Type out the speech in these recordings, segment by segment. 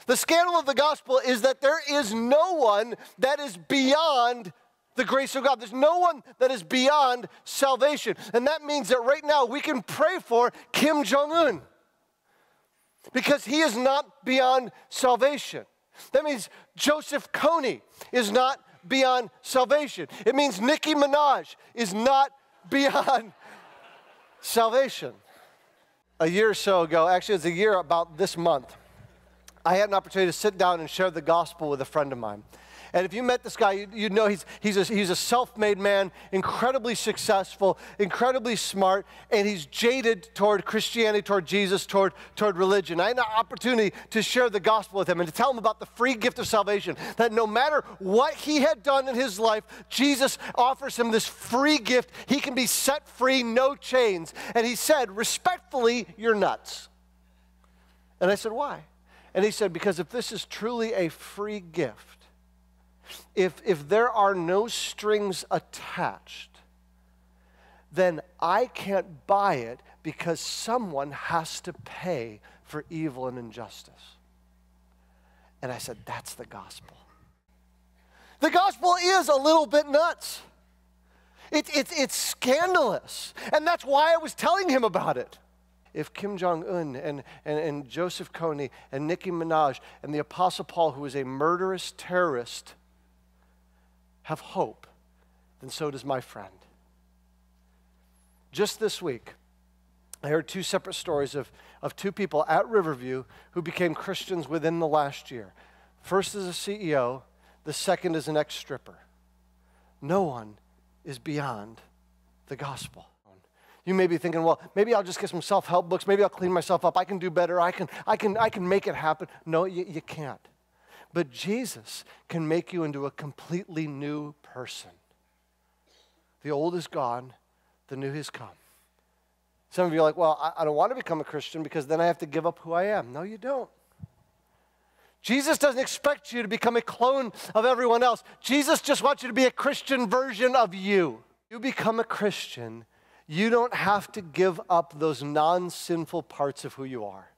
The scandal of the gospel is that there is no one that is beyond the grace of God. There's no one that is beyond salvation. And that means that right now we can pray for Kim Jong Un because he is not beyond salvation. That means Joseph Kony is not beyond salvation. It means Nicki Minaj is not beyond salvation. A year or so ago, actually it was a year about this month, I had an opportunity to sit down and share the gospel with a friend of mine. And if you met this guy, you'd know he's a self-made man, incredibly successful, incredibly smart, and he's jaded toward Christianity, toward Jesus, toward religion. I had an opportunity to share the gospel with him and to tell him about the free gift of salvation, that no matter what he had done in his life, Jesus offers him this free gift. He can be set free, no chains. And he said, respectfully, you're nuts. And I said, why? And he said, because if this is truly a free gift, if there are no strings attached, then I can't buy it because someone has to pay for evil and injustice. And I said, that's the gospel. The gospel is a little bit nuts. It's scandalous. And that's why I was telling him about it. If Kim Jong Un and Joseph Kony and Nicki Minaj and the Apostle Paul, who is a murderous terrorist, have hope, then so does my friend. Just this week, I heard two separate stories of two people at Riverview who became Christians within the last year. First is a CEO, the second is an ex-stripper. No one is beyond the gospel. You may be thinking, well, maybe I'll just get some self-help books, maybe I'll clean myself up, I can do better, I can make it happen. No, you can't. But Jesus can make you into a completely new person. The old is gone, the new has come. Some of you are like, well, I don't want to become a Christian because then I have to give up who I am. No, you don't. Jesus doesn't expect you to become a clone of everyone else. Jesus just wants you to be a Christian version of you. You become a Christian, you don't have to give up those non-sinful parts of who you are.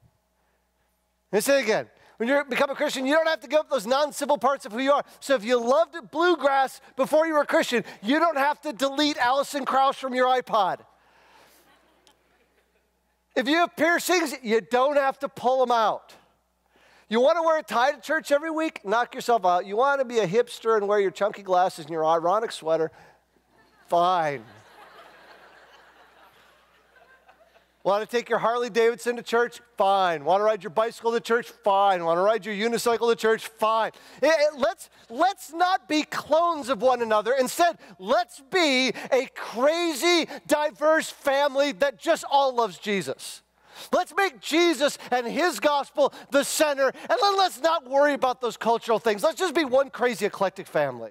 Let's say it again. When you become a Christian, you don't have to give up those non-civil parts of who you are. So if you loved bluegrass before you were a Christian, you don't have to delete Alison Krauss from your iPod. If you have piercings, you don't have to pull them out. You want to wear a tie to church every week? Knock yourself out. You want to be a hipster and wear your chunky glasses and your ironic sweater? Fine. Want to take your Harley Davidson to church? Fine. Want to ride your bicycle to church? Fine. Want to ride your unicycle to church? Fine. Let's not be clones of one another. Instead, let's be a crazy, diverse family that just all loves Jesus. Let's make Jesus and his gospel the center, and let's not worry about those cultural things. Let's just be one crazy, eclectic family.